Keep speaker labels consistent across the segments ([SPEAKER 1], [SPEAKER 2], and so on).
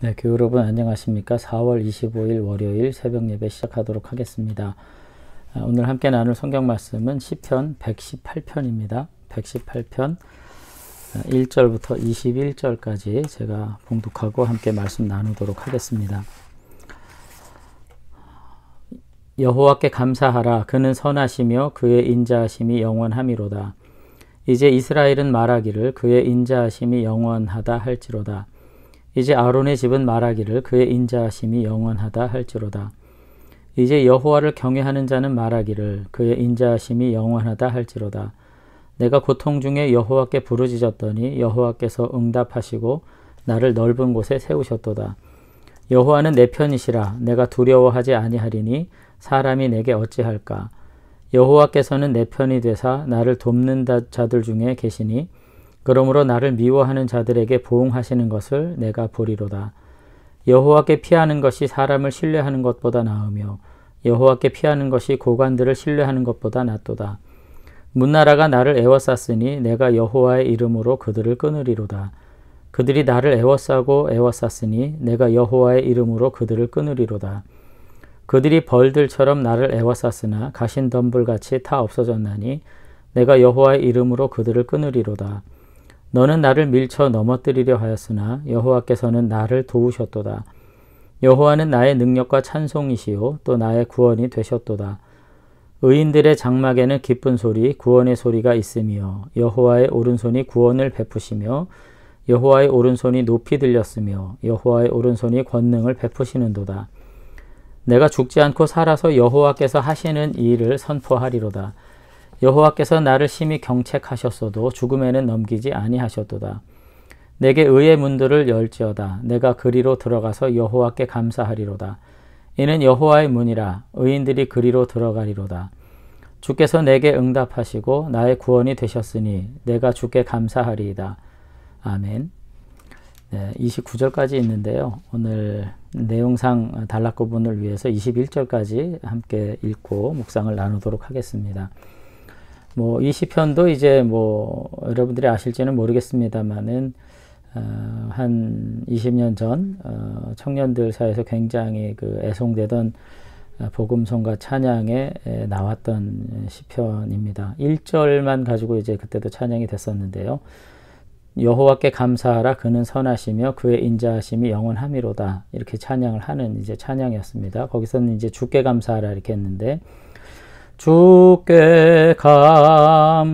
[SPEAKER 1] 네, 교회 여러분 안녕하십니까? 4월 25일 월요일 새벽 예배 시작하도록 하겠습니다. 오늘 함께 나눌 성경 말씀은 시편 118편입니다. 118편 1절부터 21절까지 제가 봉독하고 함께 말씀 나누도록 하겠습니다. 여호와께 감사하라. 그는 선하시며 그의 인자하심이 영원함이로다. 이제 이스라엘은 말하기를 그의 인자하심이 영원하다 할지로다. 이제 아론의 집은 말하기를 그의 인자하심이 영원하다 할지로다. 이제 여호와를 경외하는 자는 말하기를 그의 인자하심이 영원하다 할지로다. 내가 고통 중에 여호와께 부르짖었더니 여호와께서 응답하시고 나를 넓은 곳에 세우셨도다. 여호와는 내 편이시라. 내가 두려워하지 아니하리니 사람이 내게 어찌할까. 여호와께서는 내 편이 되사 나를 돕는 자들 중에 계시니 그러므로 나를 미워하는 자들에게 보응하시는 것을 내가 보리로다. 여호와께 피하는 것이 사람을 신뢰하는 것보다 나으며 여호와께 피하는 것이 고관들을 신뢰하는 것보다 낫도다. 문나라가 나를 애워쌌으니 내가 여호와의 이름으로 그들을 끊으리로다. 그들이 나를 애워싸고 내가 여호와의 이름으로 그들을 끊으리로다. 그들이 벌들처럼 나를 애워쌌으나 가신덤불같이 다 없어졌나니 내가 여호와의 이름으로 그들을 끊으리로다. 너는 나를 밀쳐 넘어뜨리려 하였으나 여호와께서는 나를 도우셨도다. 여호와는 나의 능력과 찬송이시요 또 나의 구원이 되셨도다. 의인들의 장막에는 기쁜 소리, 구원의 소리가 있으며 여호와의 오른손이 구원을 베푸시며 여호와의 오른손이 높이 들렸으며 여호와의 오른손이 권능을 베푸시는도다. 내가 죽지 않고 살아서 여호와께서 하시는 일을 선포하리로다. 여호와께서 나를 심히 경책하셨어도 죽음에는 넘기지 아니하셨도다. 내게 의의 문들을 열지어다. 내가 그리로 들어가서 여호와께 감사하리로다. 이는 여호와의 문이라. 의인들이 그리로 들어가리로다. 주께서 내게 응답하시고 나의 구원이 되셨으니 내가 주께 감사하리이다. 아멘. 네, 29절까지 있는데요. 오늘 내용상 단락 구분을 위해서 21절까지 함께 읽고 묵상을 나누도록 하겠습니다. 이 시편도 이제 여러분들이 아실지는 모르겠습니다만은 한 20년 전 청년들 사이에서 굉장히 애송되던 복음성가 찬양에 나왔던 시편입니다. 1절만 가지고 이제 그때도 찬양이 됐었는데요. 여호와께 감사하라. 그는 선하시며 그의 인자하심이 영원함이로다. 이렇게 찬양을 하는 이제 찬양이었습니다. 거기서는 이제 주께 감사하라 이렇게 했는데, 주께 감사하라.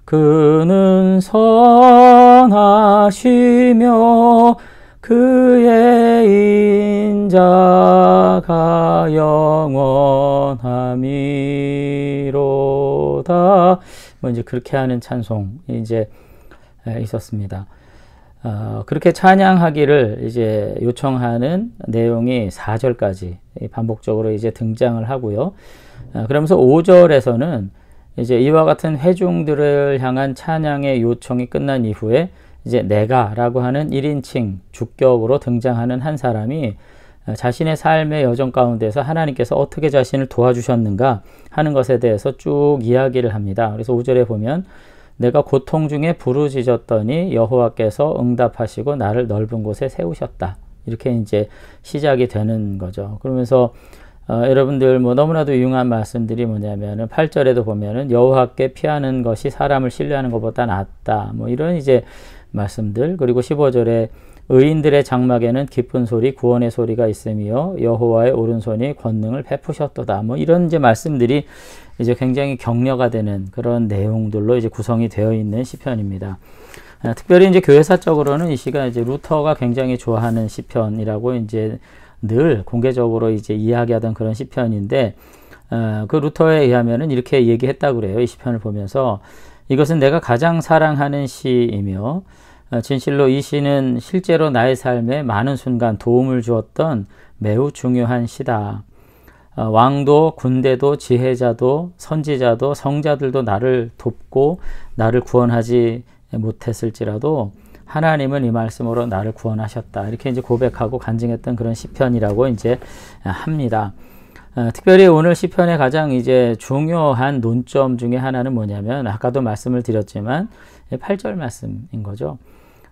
[SPEAKER 1] 그는 선하시며 그의 인자가 영원함이로다. 이제 그렇게 하는 찬송이 이제 있었습니다. 그렇게 찬양하기를 이제 요청하는 내용이 4절까지 반복적으로 이제 등장을 하고요. 그러면서 5절에서는 이제 이와 같은 회중들을 향한 찬양의 요청이 끝난 이후에 이제 내가라고 하는 1인칭 주격으로 등장하는 한 사람이 자신의 삶의 여정 가운데서 하나님께서 어떻게 자신을 도와주셨는가 하는 것에 대해서 쭉 이야기를 합니다. 그래서 5절에 보면 내가 고통 중에 부르짖었더니 여호와께서 응답하시고 나를 넓은 곳에 세우셨다. 이렇게 이제 시작이 되는 거죠. 그러면서 여러분들 너무나도 유용한 말씀들이 뭐냐면은 8절에도 보면은 여호와께 피하는 것이 사람을 신뢰하는 것보다 낫다. 이런 이제 말씀들. 그리고 15절에 의인들의 장막에는 기쁜 소리, 구원의 소리가 있으며 여호와의 오른손이 권능을 베푸셨도다. 이런 이제 말씀들이 이제 굉장히 격려가 되는 그런 내용들로 이제 구성이 되어 있는 시편입니다. 특별히 이제 교회사적으로는 이 시가 이제 루터가 굉장히 좋아하는 시편이라고 이제 늘 공개적으로 이제 이야기하던 그런 시편인데, 그 루터에 의하면은 이렇게 얘기했다고 그래요. 이 시편을 보면서 이것은 내가 가장 사랑하는 시이며 진실로 이 시는 실제로 나의 삶에 많은 순간 도움을 주었던 매우 중요한 시다. 왕도 군대도 지혜자도 선지자도 성자들도 나를 돕고 나를 구원하지 못했을지라도 하나님은 이 말씀으로 나를 구원하셨다. 이렇게 이제 고백하고 간증했던 그런 시편이라고 이제 합니다. 특별히 오늘 시편의 가장 이제 중요한 논점 중에 하나는 뭐냐면 아까도 말씀을 드렸지만 8절 말씀인 거죠.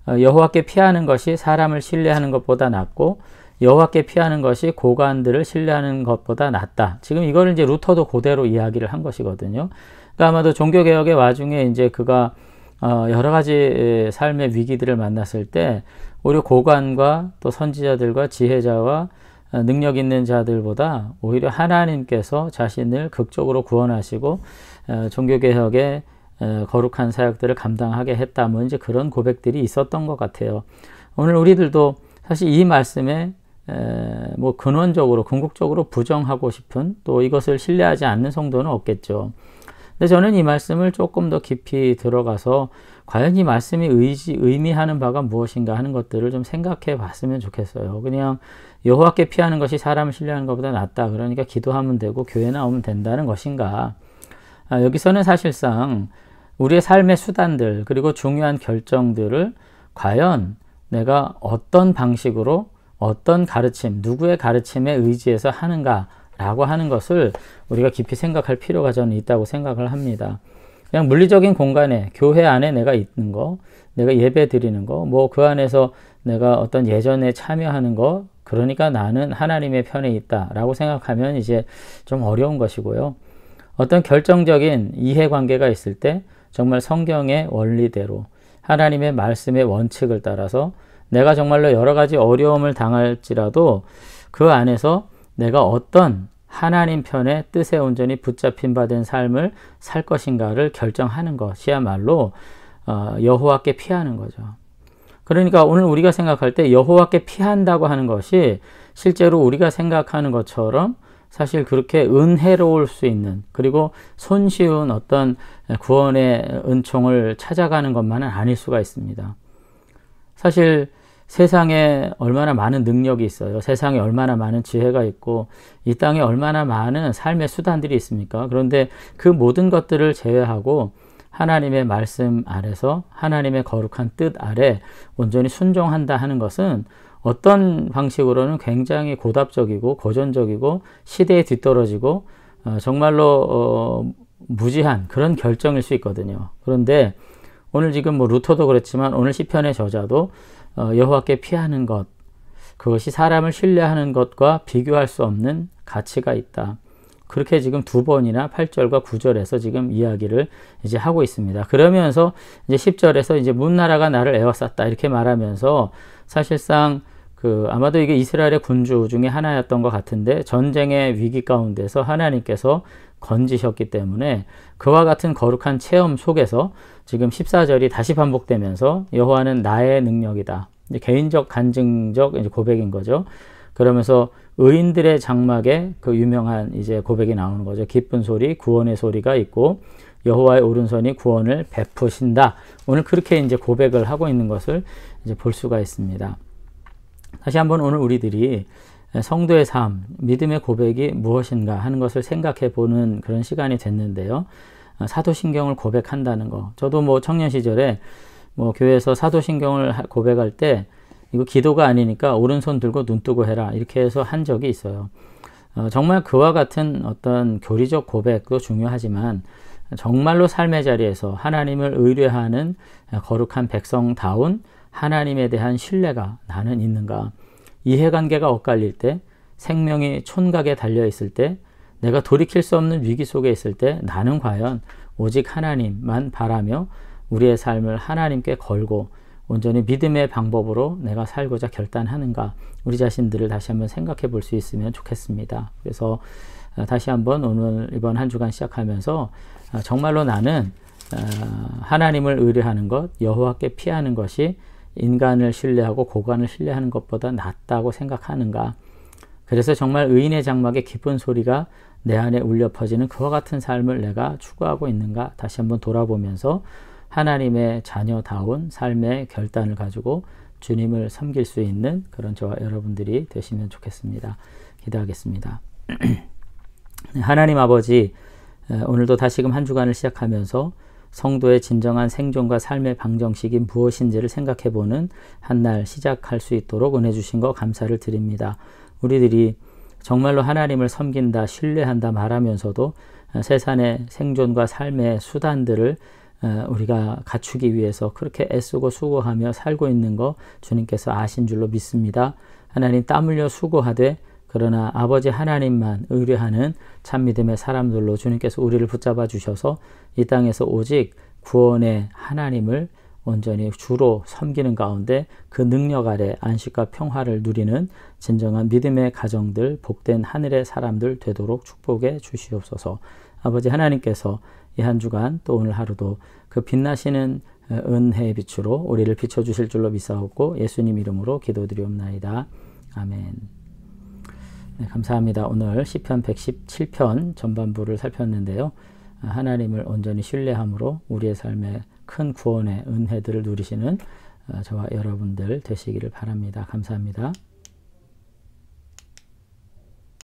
[SPEAKER 1] 여호와께 피하는 것이 사람을 신뢰하는 것보다 낫고 여호와께 피하는 것이 고관들을 신뢰하는 것보다 낫다. 지금 이걸 이제 루터도 그대로 이야기를 한 것이거든요. 그러니까 아마도 종교개혁의 와중에 이제 그가 여러 가지 삶의 위기들을 만났을 때 오히려 고관과 또 선지자들과 지혜자와 능력 있는 자들보다 오히려 하나님께서 자신을 극적으로 구원하시고 종교개혁의 거룩한 사역들을 감당하게 했다. 뭐 이제 그런 고백들이 있었던 것 같아요. 오늘 우리들도 사실 이 말씀에 뭐 근원적으로 궁극적으로 부정하고 싶은 또 이것을 신뢰하지 않는 성도는 없겠죠. 근데 저는 이 말씀을 조금 더 깊이 들어가서 과연 이 말씀이 의미하는 바가 무엇인가 하는 것들을 좀 생각해 봤으면 좋겠어요. 그냥 여호와께 피하는 것이 사람을 신뢰하는 것보다 낫다. 그러니까 기도하면 되고 교회 나오면 된다는 것인가. 여기서는 사실상 우리의 삶의 수단들 그리고 중요한 결정들을 과연 내가 어떤 방식으로 어떤 가르침, 누구의 가르침에 의지해서 하는가 라고 하는 것을 우리가 깊이 생각할 필요가 저는 있다고 생각을 합니다. 그냥 물리적인 공간에 교회 안에 내가 있는 거, 내가 예배 드리는 거, 뭐 그 안에서 내가 어떤 예전에 참여하는 거, 그러니까 나는 하나님의 편에 있다 라고 생각하면 이제 좀 어려운 것이고요. 어떤 결정적인 이해관계가 있을 때 정말 성경의 원리대로 하나님의 말씀의 원칙을 따라서 내가 정말로 여러 가지 어려움을 당할지라도 그 안에서 내가 어떤 하나님 편의 뜻에 온전히 붙잡힌 바 된 삶을 살 것인가를 결정하는 것이야말로 여호와께 피하는 거죠. 그러니까 오늘 우리가 생각할 때 여호와께 피한다고 하는 것이 실제로 우리가 생각하는 것처럼 사실 그렇게 은혜로울 수 있는 그리고 손쉬운 어떤 구원의 은총을 찾아가는 것만은 아닐 수가 있습니다. 사실 세상에 얼마나 많은 능력이 있어요. 세상에 얼마나 많은 지혜가 있고 이 땅에 얼마나 많은 삶의 수단들이 있습니까? 그런데 그 모든 것들을 제외하고 하나님의 말씀 아래서 하나님의 거룩한 뜻 아래 온전히 순종한다 하는 것은 어떤 방식으로는 굉장히 고답적이고 고전적이고 시대에 뒤떨어지고 정말로 무지한 그런 결정일 수 있거든요. 그런데 오늘 지금 뭐 루터도 그렇지만 오늘 시편의 저자도 여호와께 피하는 것, 그것이 사람을 신뢰하는 것과 비교할 수 없는 가치가 있다. 그렇게 지금 두 번이나 8절과 9절에서 지금 이야기를 이제 하고 있습니다. 그러면서 이제 10절에서 이제 문나라가 나를 에워쌌다 이렇게 말하면서 사실상 아마도 이게 이스라엘의 군주 중에 하나였던 것 같은데 전쟁의 위기 가운데서 하나님께서 건지셨기 때문에 그와 같은 거룩한 체험 속에서 지금 14절이 다시 반복되면서 여호와는 나의 능력이다. 이제 개인적 간증적 이제 고백인 거죠. 그러면서 의인들의 장막에 그 유명한 이제 고백이 나오는 거죠. 기쁜 소리, 구원의 소리가 있고 여호와의 오른손이 구원을 베푸신다. 오늘 그렇게 이제 고백을 하고 있는 것을 이제 볼 수가 있습니다. 다시 한번 오늘 우리들이 성도의 삶, 믿음의 고백이 무엇인가 하는 것을 생각해 보는 그런 시간이 됐는데요. 사도신경을 고백한다는 거. 저도 뭐 청년 시절에 뭐 교회에서 사도신경을 고백할 때 이거 기도가 아니니까 오른손 들고 눈 뜨고 해라 이렇게 해서 한 적이 있어요. 정말 그와 같은 어떤 교리적 고백도 중요하지만 정말로 삶의 자리에서 하나님을 의뢰하는 거룩한 백성다운 하나님에 대한 신뢰가 나는 있는가? 이해관계가 엇갈릴 때, 생명이 촌각에 달려있을 때, 내가 돌이킬 수 없는 위기 속에 있을 때 나는 과연 오직 하나님만 바라며 우리의 삶을 하나님께 걸고 온전히 믿음의 방법으로 내가 살고자 결단하는가? 우리 자신들을 다시 한번 생각해 볼 수 있으면 좋겠습니다. 그래서 다시 한번 오늘 이번 한 주간 시작하면서 정말로 나는 하나님을 의뢰하는 것, 여호와께 피하는 것이 인간을 신뢰하고 고관을 신뢰하는 것보다 낫다고 생각하는가? 그래서 정말 의인의 장막에 기쁜 소리가 내 안에 울려 퍼지는 그와 같은 삶을 내가 추구하고 있는가? 다시 한번 돌아보면서 하나님의 자녀다운 삶의 결단을 가지고 주님을 섬길 수 있는 그런 저와 여러분들이 되시면 좋겠습니다. 기도하겠습니다. 하나님 아버지, 오늘도 다시금 한 주간을 시작하면서 성도의 진정한 생존과 삶의 방정식이 무엇인지를 생각해보는 한 날 시작할 수 있도록 은혜 주신 것 감사를 드립니다. 우리들이 정말로 하나님을 섬긴다, 신뢰한다 말하면서도 세상의 생존과 삶의 수단들을 우리가 갖추기 위해서 그렇게 애쓰고 수고하며 살고 있는 거 주님께서 아신 줄로 믿습니다. 하나님 땀 흘려 수고하되 그러나 아버지 하나님만 의뢰하는 참 믿음의 사람들로 주님께서 우리를 붙잡아 주셔서 이 땅에서 오직 구원의 하나님을 온전히 주로 섬기는 가운데 그 능력 아래 안식과 평화를 누리는 진정한 믿음의 가정들, 복된 하늘의 사람들 되도록 축복해 주시옵소서. 아버지 하나님께서 이 한 주간 또 오늘 하루도 그 빛나시는 은혜의 빛으로 우리를 비춰주실 줄로 믿사옵고 예수님 이름으로 기도드리옵나이다. 아멘. 네, 감사합니다. 오늘 시편 117편 전반부를 살폈는데요. 하나님을 온전히 신뢰함으로 우리의 삶에 큰 구원의 은혜들을 누리시는 저와 여러분들 되시기를 바랍니다. 감사합니다.